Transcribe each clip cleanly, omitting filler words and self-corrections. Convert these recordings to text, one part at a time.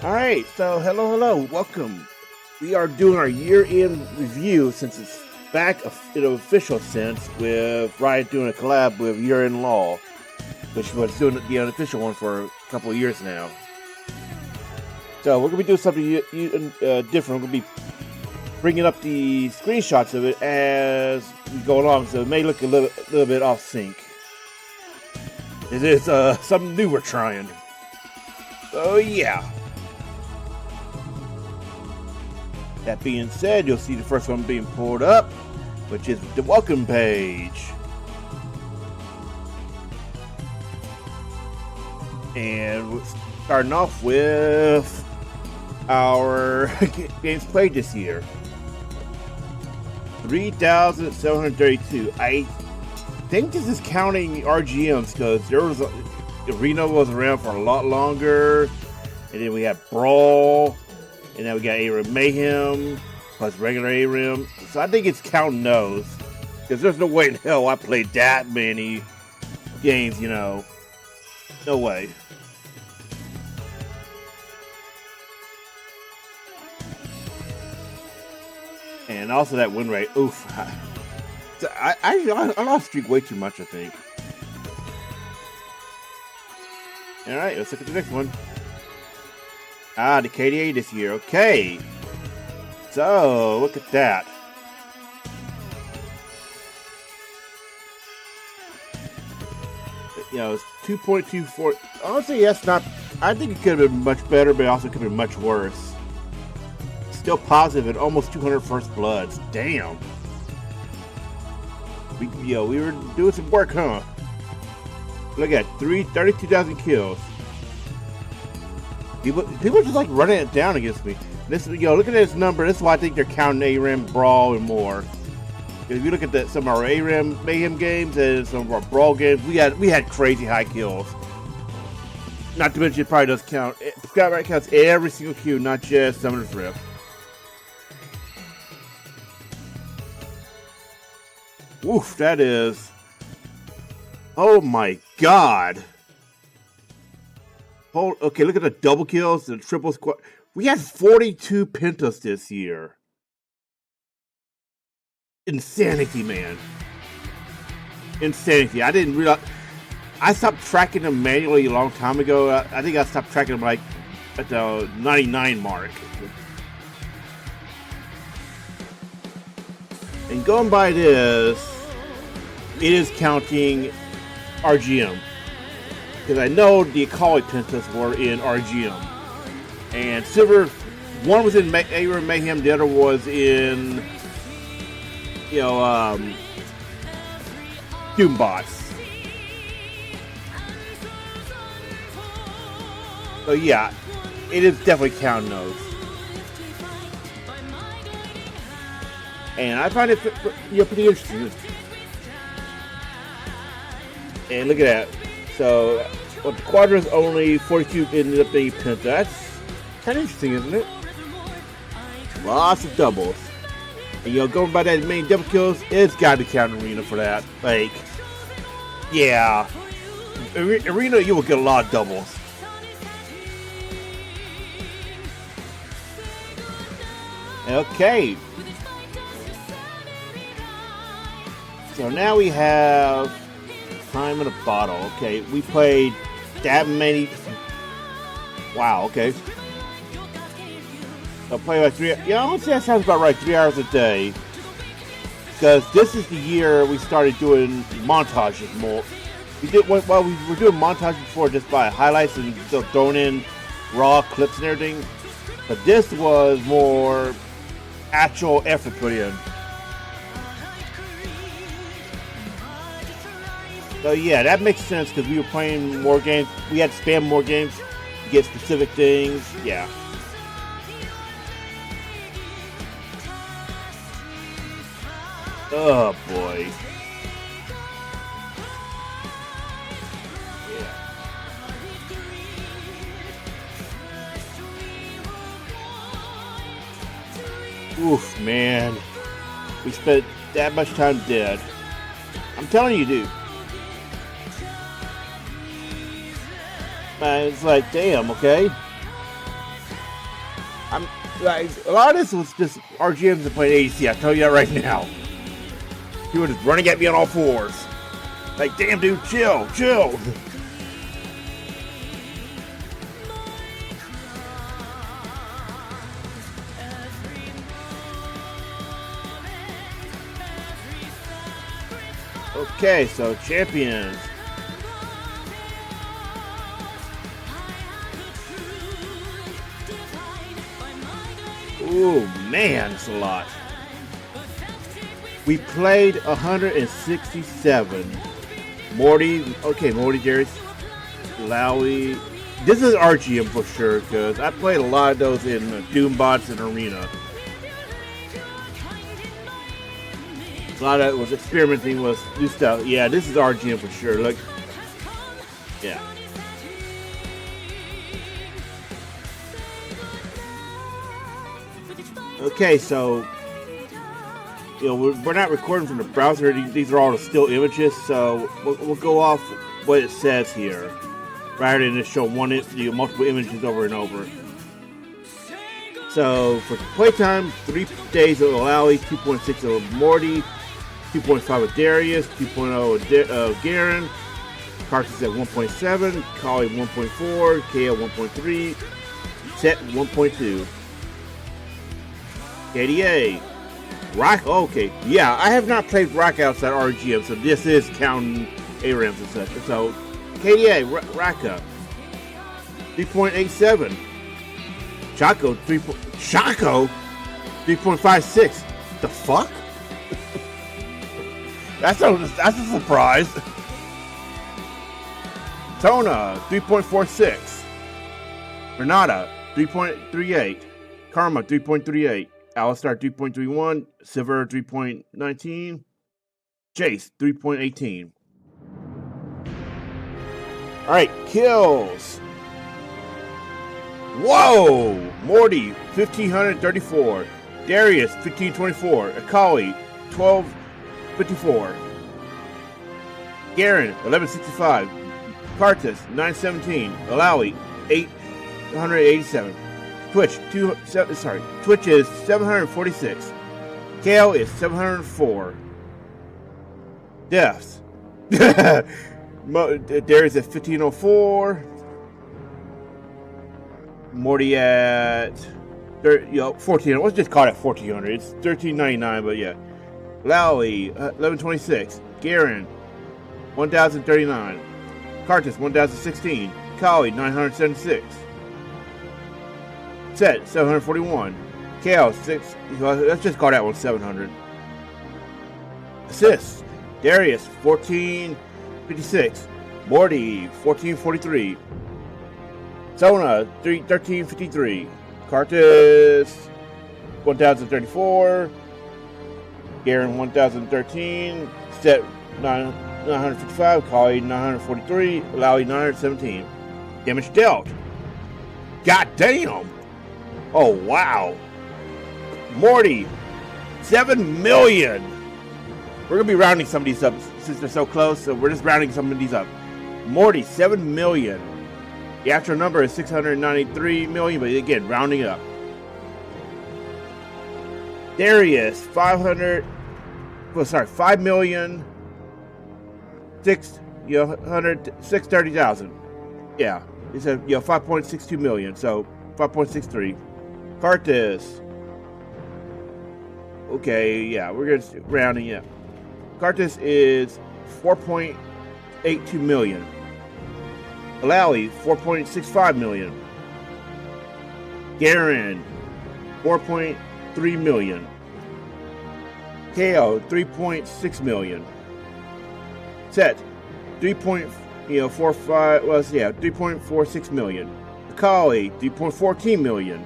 Alright, so hello, welcome. We are doing our year-end review since it's back in an official sense with Riot doing a collab with Year-End Law, which was doing the unofficial one for a couple of years now. So we're going to be doing something different. We're going to be bringing up the screenshots of it as we go along, so it may look a little bit off sync. It is something new we're trying. So yeah. That being said, you'll see the first one being pulled up, which is the welcome page. And we're starting off with our games played this year. 3,732. I think this is counting RGMs because Arena was around for a lot longer. And then we had Brawl. And then we got ARAM Mayhem plus regular ARAM. So I think it's counting those. Because there's no way in hell I played that many games, you know. No way. And also that win rate. Oof. I lost streak way too much, I think. Alright, let's look at the next one. Ah, the KDA this year. Okay. So, look at that. You know, it's 2.24. Honestly, that's not... I think it could have been much better, but it also could have been much worse. Still positive at almost 200 first bloods. Damn. We were doing some work, huh? Look at 32,000 kills. People just like running it down against me. Look at this number. This is why I think they're counting ARAM, Brawl, and more. If you look at some of our ARAM Mayhem games and some of our Brawl games, we had crazy high kills. Not to mention, it probably does count. Right, counts every single queue, not just Summoner's Rift. Woof, that is. Oh my god. Okay, look at the double kills, the triple squad. We had 42 pentas this year. Insanity, man. Insanity. I didn't realize. I stopped tracking them manually a long time ago. I think I stopped tracking them like at the 99 mark. And going by this, it is counting RGM. Because I know the Akali pentas were in RGM. And Silver, one was in ARAM Mayhem, the other was in, Doombots. So yeah, it is definitely counting those. And I find it pretty interesting. And look at that. So, the Quadra's only 42 ended up being penta. That's kind of interesting, isn't it? Lots of doubles. And going by that main double kills, it's got to count Arena for that. Like, yeah. Arena, you will get a lot of doubles. Okay. So now we have time in a bottle. Okay, we played that many. Wow, okay. So play like 3. Yeah, I would say that sounds about right. 3 hours a day. Because this is the year we started doing montages more. We were doing montages before just by highlights and still throwing in raw clips and everything. But this was more actual effort put in. So yeah, that makes sense because we were playing more games. We had to spam more games to get specific things. Yeah. Oh boy. Yeah. Oof, man. We spent that much time dead. I'm telling you, dude. It's like, damn, okay. I'm like, a lot of this was just RGMs and playing ADC. I tell you that right now. He was just running at me on all fours. Like, damn, dude, chill. Okay, so champions. Ooh, man, it's a lot. We played 167. Morty, Darius, Lowy. This is RGM for sure, because I played a lot of those in Doombots and Arena. A lot of it was experimenting with new stuff. Yeah, this is RGM for sure. Look, yeah. Okay, so we're not recording from the browser. These are all the still images, so we'll go off what it says here, rather than just show multiple images over and over. So for playtime, 3 days of Lowy, 2.6 of Morty, 2.5 of Darius, 2.0 of Garen, Carcass at 1.7, Kali 1.4, KO 1.3, Set 1.2. KDA, Rock. Okay, yeah, I have not played Rock outside RGM, so this is counting ARAMs and such. So KDA, Raka, 3.87. Chaco, 3.56. The fuck? That's a surprise. Tona, 3.46. Renata, 3.38. Karma, 3.38. Alistar, 3.31. Silver, 3.19. Chase, 3.18. Alright, kills. Whoa! Morty, 1,534. Darius, 1,524. Akali, 1,254. Garen, 1,165. Cartus, 917. Alawi, 887. Twitch is 746. KO is 704. Deaths. Darius at 1,504. Morty at 1,400. Let's just call it 1,400. It's 1,399, but yeah. Lowy, 1,126. Garen, 1,039. Cartus, 1,016. Kali, 976. Set, 741. KO, 6. Let's just call that one 700. Assists. Darius, 1,456. Morty, 1,443. Sona, 1,353. Cartus, 1,034. Garen, 1,013. Set, 955. Kali, 943. Lowy, 917. Damage dealt. God damn! Oh, wow. Morty, 7 million. We're going to be rounding some of these up since they're so close, so we're just rounding some of these up. Morty, 7 million. The actual number is 693 million, but again, rounding up. Darius, 5 million. 630,000. Yeah, he said 5.62 million, so 5.63. Cartus. Okay, yeah, we're just rounding up. Cartus is 4.82 million. Alawi, 4.65 million. Garen, 4.3 million. KO, 3.6 million. Set, 3.46 million. Akali, 3.14 million.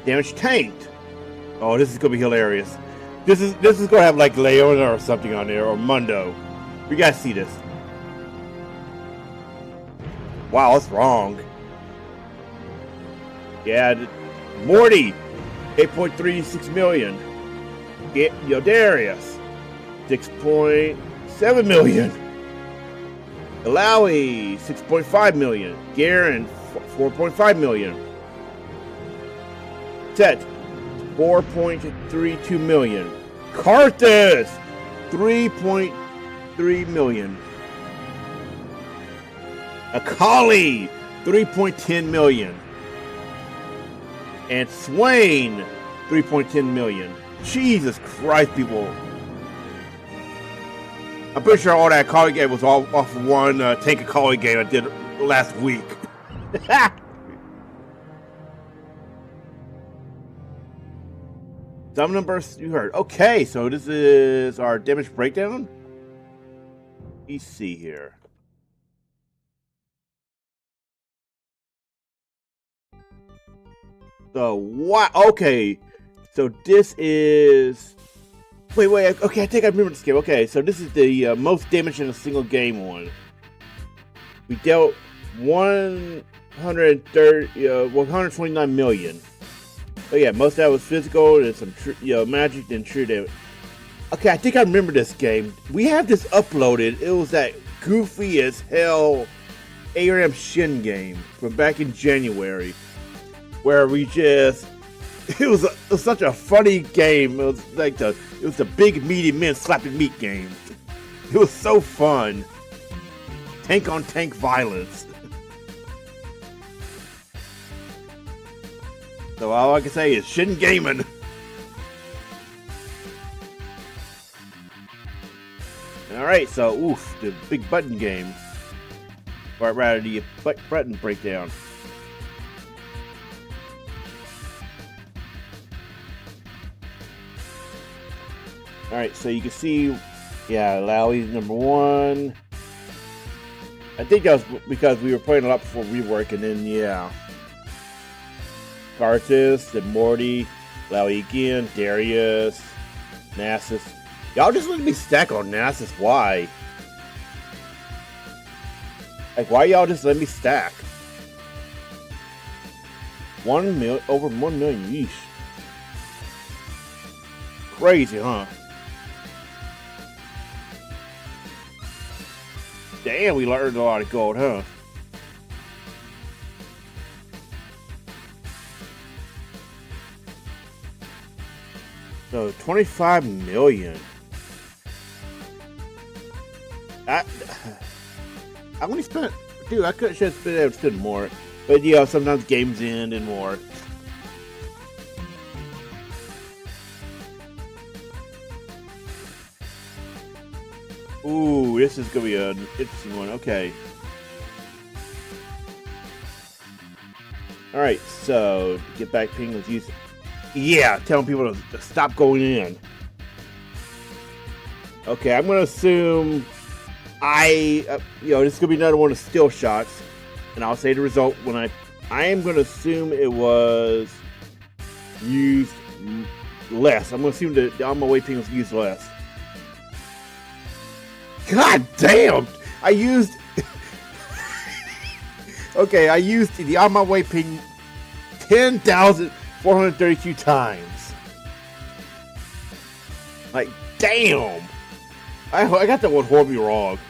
Damage tanked. Oh, this is gonna be hilarious. This is gonna have like Leona or something on there, or Mundo. We gotta see this. Wow, that's wrong. Yeah, Morty, 8.36 million. Darius, 6.7 million. Alawi, 6.5 million. Garen, 4.5 million. Set 4.32 million. Karthus 3.3 million. Akali 3.10 million. And Swain 3.10 million. Jesus Christ, people. I'm pretty sure all that Akali game was all off of one tank Akali game I did last week. Some numbers you heard. Okay, so this is our damage breakdown. Let's see here. So what? Okay, so this is. Wait. Okay, I think I remember this game. Okay, so this is the most damage in a single game one. We dealt 129 million. Oh yeah, most of that was physical and some magic and true damage. Okay, I think I remember this game. We have this uploaded. It was that goofy as hell ARAM Shin game from back in January, where we just it was such a funny game. It was like the big meaty men slapping meat game. It was so fun. Tank on tank violence. So all I can say is Shin Gaming. Alright, so oof, the big button game. Or rather the button breakdown. Alright, so you can see, yeah, Lowie's number 1. I think that was because we were playing a lot before rework, and then, yeah. Karthus, then Morty, Lowy again, Darius, Nasus. Y'all just let me stack on Nasus, why? Like, why y'all just let me stack? Over 1 million, yeesh. Crazy, huh? Damn, we learned a lot of gold, huh? So 25 million. I only spent, dude. I could have spent more, but yeah, sometimes games end and more. Ooh, this is gonna be an interesting one. Okay. All right, so get back ping was used. Yeah, telling people to stop going in. Okay, I'm gonna assume this is gonna be another one of still shots, and I'll say the result when I am gonna assume it was used less. I'm gonna assume the on my way ping was used less. God damn! I used. Okay, I used the on my way ping 10,432 times. Like, damn! I got that one horribly wrong.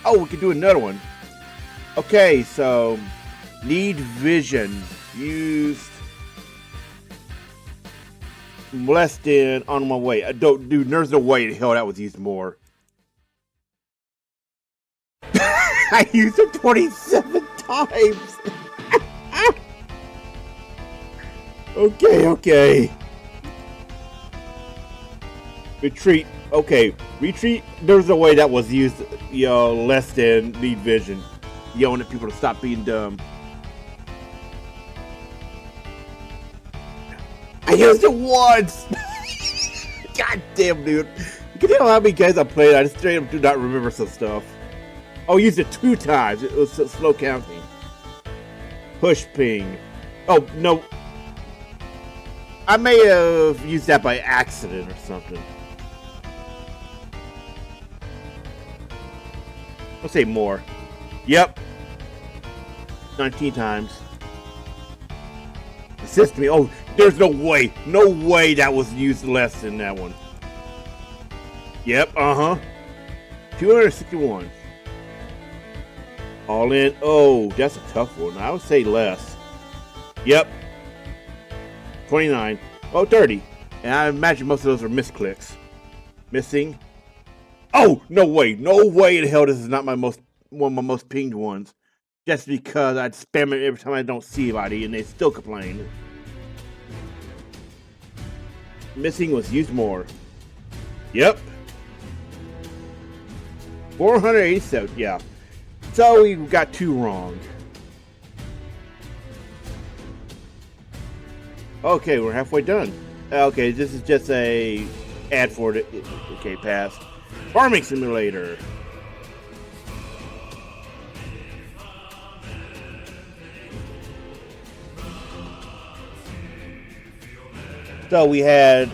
Oh, we can do another one. Okay, so need vision used less than on my way. Dude, there's no way the hell that was used more. I used it 27 times. Okay. Retreat. Okay, retreat. There's no way that was used, less than need vision. Yelling at people to stop being dumb. I used it once. God damn, dude. You can tell how many games I played. I just straight up do not remember some stuff. Oh, I used it 2 times. It was slow counting. Push ping. Oh, no. I may have used that by accident or something. I'll say more. Yep. 19 times. Assist me. Oh, there's no way. No way that was used less than that one. Yep, 261. All in. Oh, that's a tough one. I would say less. Yep. 29. Oh, 30. And I imagine most of those are misclicks. Missing. Oh, no way. No way in hell this is not one of my most pinged ones. Just because I'd spam it every time I don't see anybody and they still complain. Missing was used more. Yep. 487. Yeah. So we got 2 wrong. Okay, we're halfway done. Okay, this is just a ad for it. Okay, pass. Farming Simulator. So we had.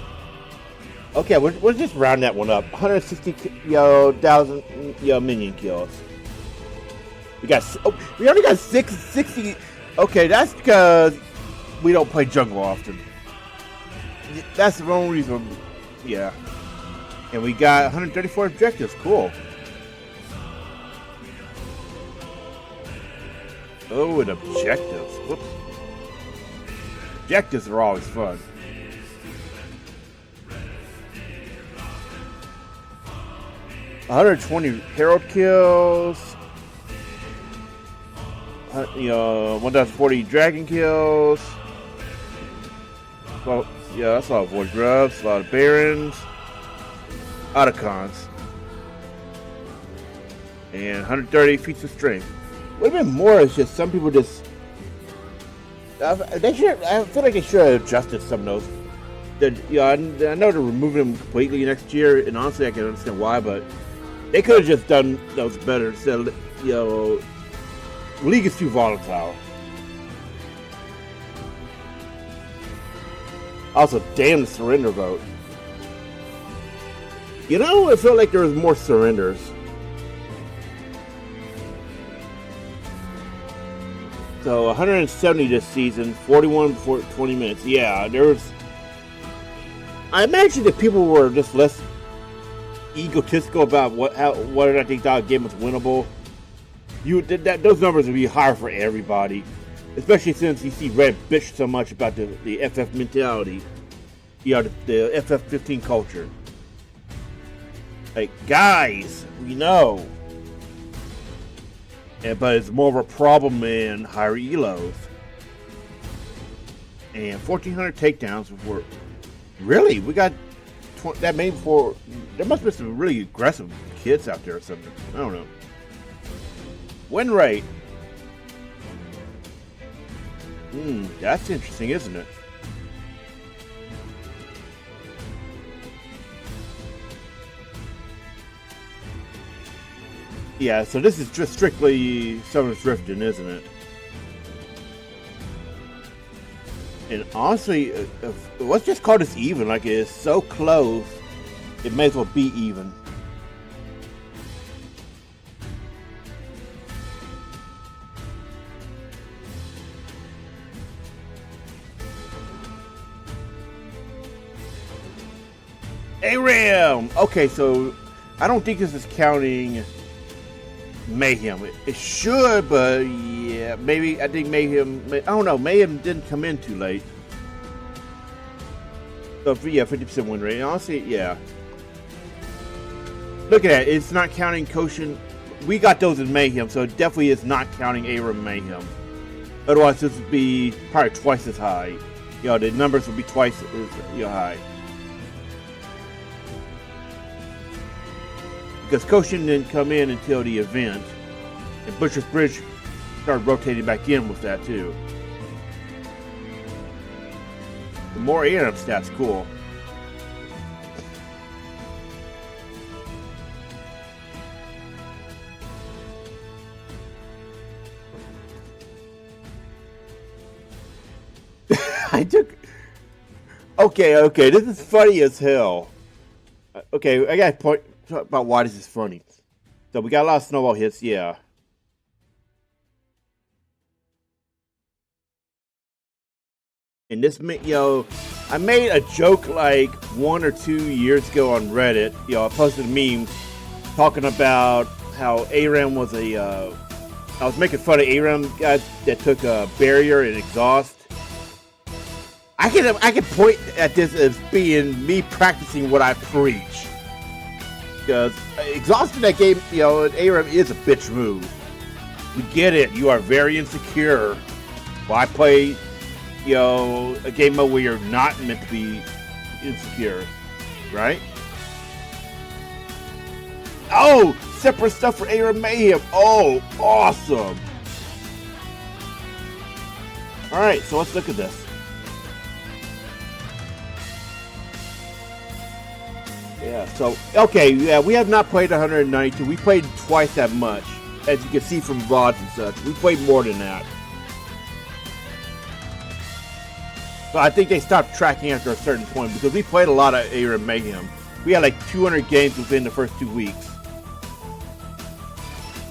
Okay, we'll just round that one up. 160,000 minion kills. We already got 60. Okay, that's because we don't play jungle often. That's the only reason. Yeah. And we got 134 objectives. Cool. Oh, and objectives. Whoops. Objectives are always fun. $120 Herald kills. 1,040 Dragon kills. Well, yeah, that's a lot of Void Grubs, a lot of Barons, Otacons, and 130 feats of strength. Would have been more. It's just some people just. I feel like they should have adjusted some of those. I know they're removing them completely next year, and honestly, I can understand why, but they could have just done those better instead of, League is too volatile. Also, damn the surrender vote. It felt like there was more surrenders. So 170 this season, 41 for 20 minutes. Yeah, there was. I imagine that people were just less egotistical about whether or not they thought a game was winnable. Those numbers would be higher for everybody, especially since you see Red bitch so much about the FF mentality, the FF15 culture. Like, guys, we know, but it's more of a problem in higher elos. And 1,400 takedowns were really we got that made before. There must be some really aggressive kids out there or something. I don't know. Winrate. That's interesting, isn't it? Yeah, so this is just strictly Summer's Drifting, isn't it? And honestly, let's just call this even. Like, it is so close, it may as well be even. ARAM! Okay, so I don't think this is counting Mayhem. It should, but yeah, maybe. I think Mayhem. I don't know. Mayhem didn't come in too late. So yeah, 50% win rate. Honestly, yeah. Look at that. It's not counting Koshin. We got those in Mayhem, so it definitely is not counting ARAM Mayhem. Otherwise, this would be probably twice as high. The numbers would be twice as high. Because Koshin didn't come in until the event, and Butcher's Bridge started rotating back in with that too. The more ARAM stats, cool. Okay, this is funny as hell. Okay, I got a point about why this is funny. So we got a lot of snowball hits, yeah. And this, I made a joke like 1 or 2 years ago on Reddit. I posted a meme talking about how ARAM was I was making fun of ARAM guys that took a barrier and exhaust I can point at this as being me practicing what I preach. Because exhausting that game, you know, an ARAM is a bitch move. We get it. You are very insecure. Well, I play, you know, a game mode where you're not meant to be insecure, right? Oh, separate stuff for ARAM Mayhem. Oh, awesome. All right, so let's look at this. Yeah, so, okay, yeah, we have not played 192. We played twice that much, as you can see from VODs and such. We played more than that. So I think they stopped tracking after a certain point, because we played a lot of ARAM Mayhem. We had like 200 games within the first 2 weeks.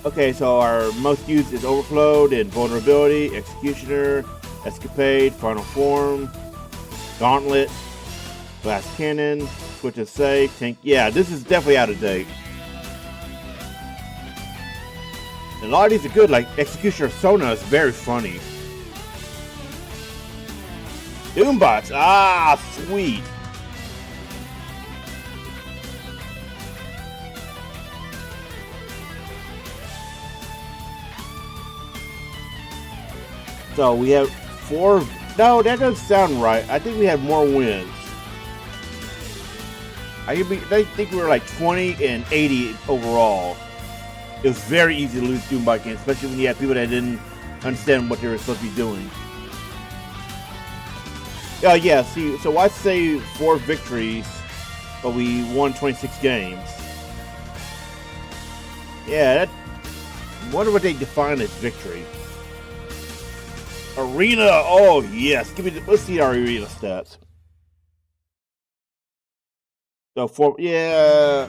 Okay, so our most used is Overflowed and Vulnerability, Executioner, Escapade, Final Form, Gauntlet, Glass Cannon, Switch and Save, Tank. Yeah, this is definitely out of date. And a lot of these are good, like Executioner Sona is very funny. Doombots, ah, sweet. So we have 4. No, that doesn't sound right. I think we had more wins. I think we were like 20 and 80 overall. It was very easy to lose Doombot games, especially when you had people that didn't understand what they were supposed to be doing. Yeah, see, so I say 4 victories, but we won 26 games. Yeah, I wonder what they define as victory. Arena, oh yes, let's see our arena stats. So yeah,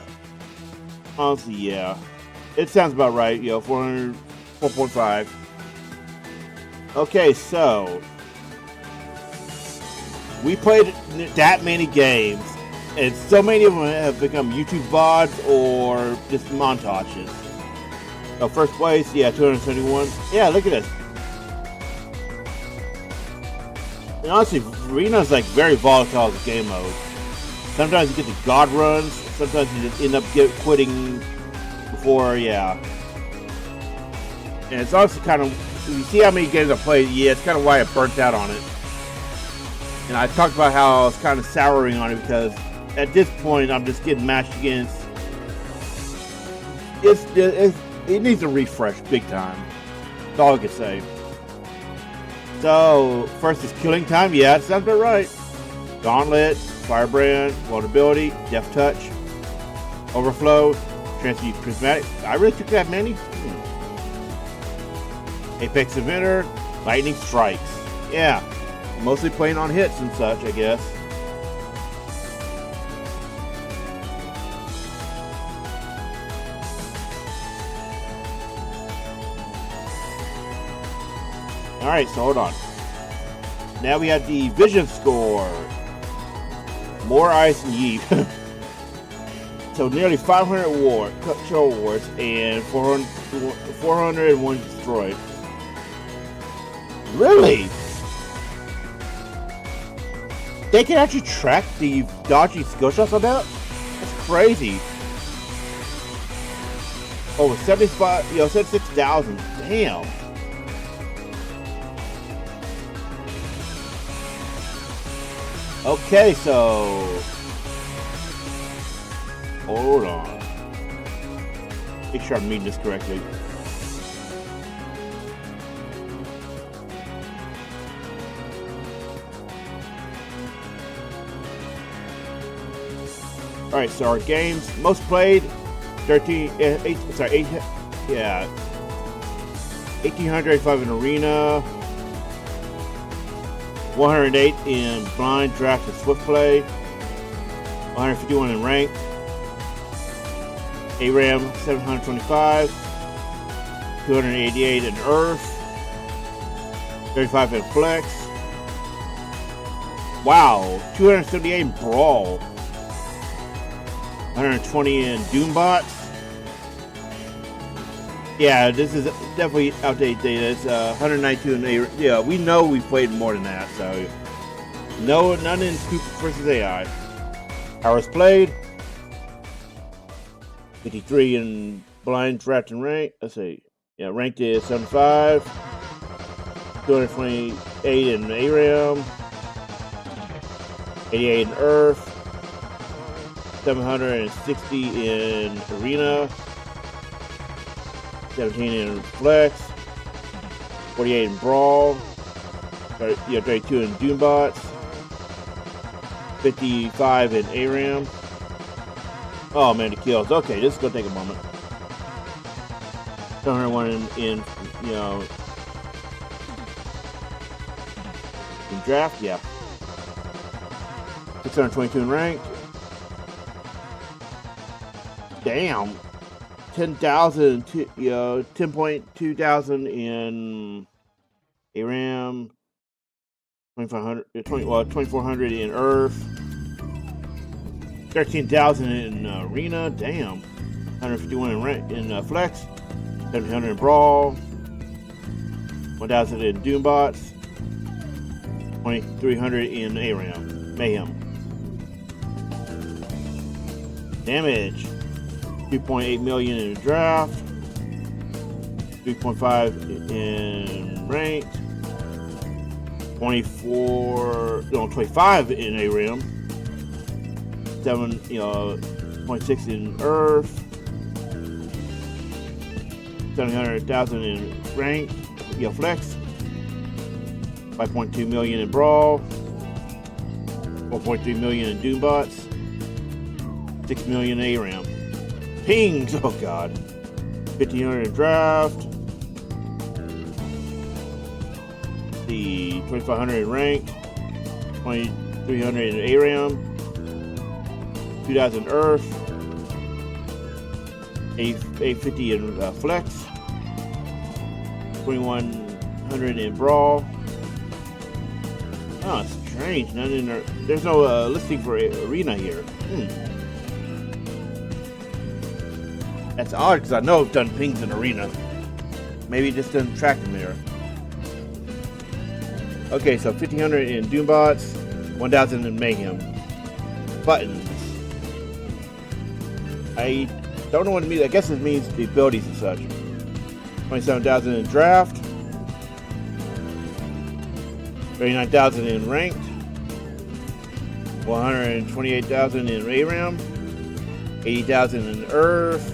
honestly, yeah, it sounds about right. You know, 400, 4.5. Okay, so we played that many games, and so many of them have become YouTube VODs or just montages. So first place, yeah, 271. Yeah, look at this. And honestly, Arena's like very volatile as a game mode. Sometimes you get the god runs, sometimes you just end up quitting before, yeah. And it's also kind of, you see how many games I played, yeah, it's kind of why I burnt out on it. And I talked about how I was kind of souring on it because at this point I'm just getting matched against. It needs a refresh big time. That's all I can say. So, first is Killing Time. Yeah, that sounds about right. Gauntlet, Firebrand, Vulnerability, Death Touch, Overflow, Transmute Prismatic. I really took that many? Apex Inventor, Lightning Strikes. Yeah, mostly playing on hits and such, I guess. Alright, so hold on. Now we have the Vision score. More ice than Yeet. So nearly 500 control awards and 401 destroyed. Really? They can actually track the dodgy skill shots on that? That's crazy. Over 76,000. Damn. Okay, so hold on. Make sure I'm reading this correctly. All right, so our games most played 1885 in arena. 108 in blind, draft, and swift play. 151 in ranked. ARAM 725. 288 in earth. 35 in flex. Wow, 278 in brawl. 120 in Doombots. Yeah, this is definitely outdated data. It's 192 in A. Yeah, we know we played more than that, so No, none in Scoop versus AI. Hours played. 53 in blind, draft, and rank. Let's see. Yeah, ranked is 75. 228 in ARAM. 88 in Earth. 760 in Arena. 17 in Flex. 48 in Brawl. 32 in Doombots. 55 in ARAM. Oh man, the kills. Okay, this is gonna take a moment. 701 in draft, yeah. 622 in rank. Damn. 10,000, 10.2 thousand in ARAM. 2,400 in Earth. 13,000 in Arena. Damn. 151 in rank in Flex. 1,700 in Brawl. 1,000 in Doombots. 2,300 in ARAM. Mayhem. Damage. 2.8 million in draft. 3.5 in ranked. 25 in ARAM. 0.6 in Earth. 700,000 in ranked. Flex. 5.2 million in Brawl. 4.3 million in Doombots. 6 million in ARAM. Pings! Oh god. 1,500 in draft. The 2,500 in rank. 2,300 in ARAM. 2,000 Earth. 850 in Flex. 2,100 in Brawl. Oh, strange. None in there. There's no listing for Arena here. That's odd because I know I've done pings in Arena. Maybe it just doesn't track them there. Okay, so 1,500 in Doombots, 1,000 in Mayhem. Buttons. I don't know what it means. I guess it means the abilities and such. 27,000 in draft. 39,000 in ranked. 128,000 in ARAM. 80,000 in Earth.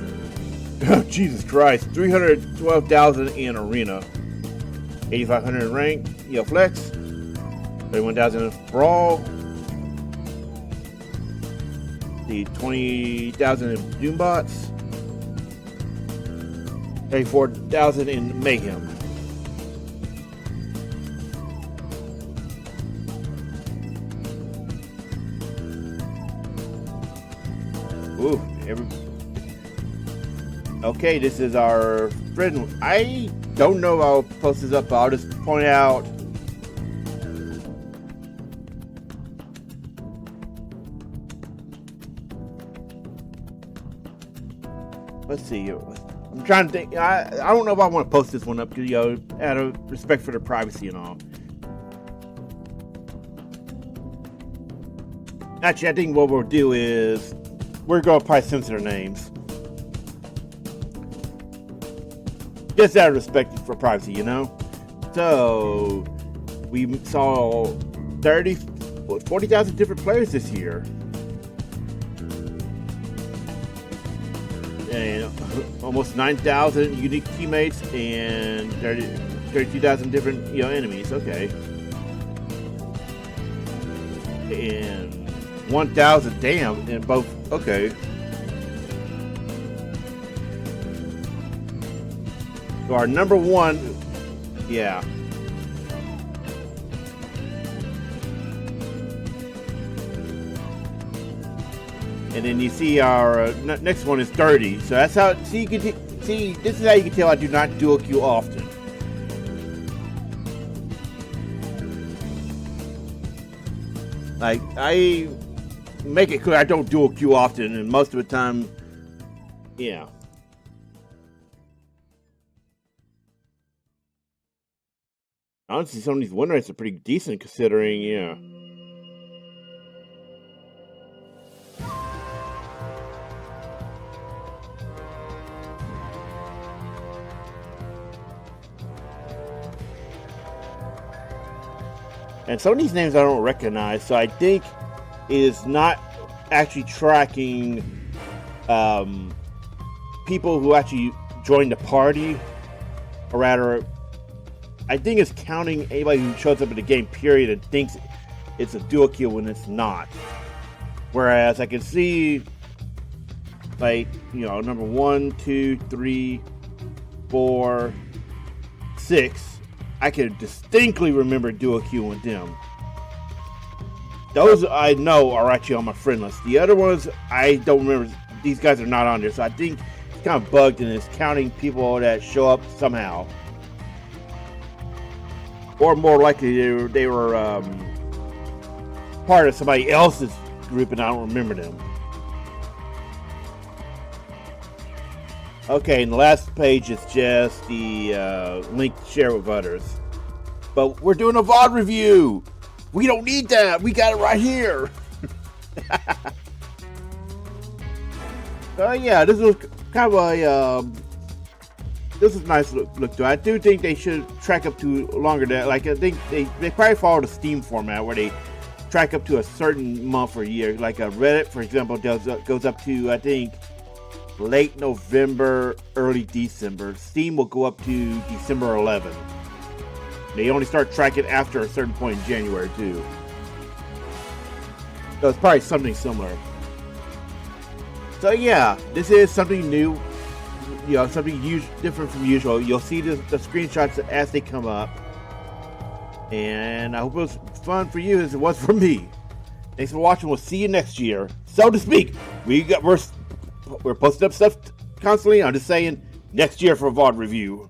Oh, Jesus Christ. 312,000 in Arena. 8,500 in ranked. Flex. 31,000 in Brawl. The 20,000 in Doombots. 34,000 in Mayhem. Ooh, okay, this is our friend. I don't know if I'll post this up, but I'll just point out. Let's see. I'm trying to think. I don't know if I want to post this one up because, out of respect for the privacy and all. Actually, I think what we'll do is we're going to probably censor their names. Just out of respect for privacy, So, we saw 40,000 different players this year. And almost 9,000 unique teammates and 32,000 different enemies. Okay. And 1,000, damn, in both. Okay. So our number one, yeah. And then you see our next one is 30. So that's how. See, you can see. This is how you can tell I do not dual queue often. Like I make it clear I don't dual queue often, and most of the time, yeah. Honestly, some of these win rates are pretty decent considering, yeah. And some of these names I don't recognize, so I think it is not actually tracking people who actually joined the party, or rather, I think it's counting anybody who shows up in the game, period, and thinks it's a dual kill when it's not. Whereas I can see, like, you know, number 1, 2, 3, 4, 6, I can distinctly remember dual queue with them. Those I know are actually on my friend list. The other ones I don't remember. These guys are not on there, so I think it's kind of bugged and it's counting people that show up somehow, or more likely they were part of somebody else's group and I don't remember them. Okay, and the last page is just the link to share with others. But we're doing a VOD review. We don't need that. We got it right here. So yeah, this was kind of a this is a nice look to it. I do think they should track up to longer than, like, I think they probably follow the Steam format where they track up to a certain month or year. Like a Reddit, for example, goes up to, I think, late November, early December. Steam will go up to December 11. They only start tracking after a certain point in January too. So it's probably something similar. So yeah, this is something new. You know, something different from usual. You'll see the screenshots as they come up. And I hope it was fun for you as it was for me. Thanks for watching. We'll see you next year, so to speak. We're posting up stuff constantly. I'm just saying, next year for a VOD review.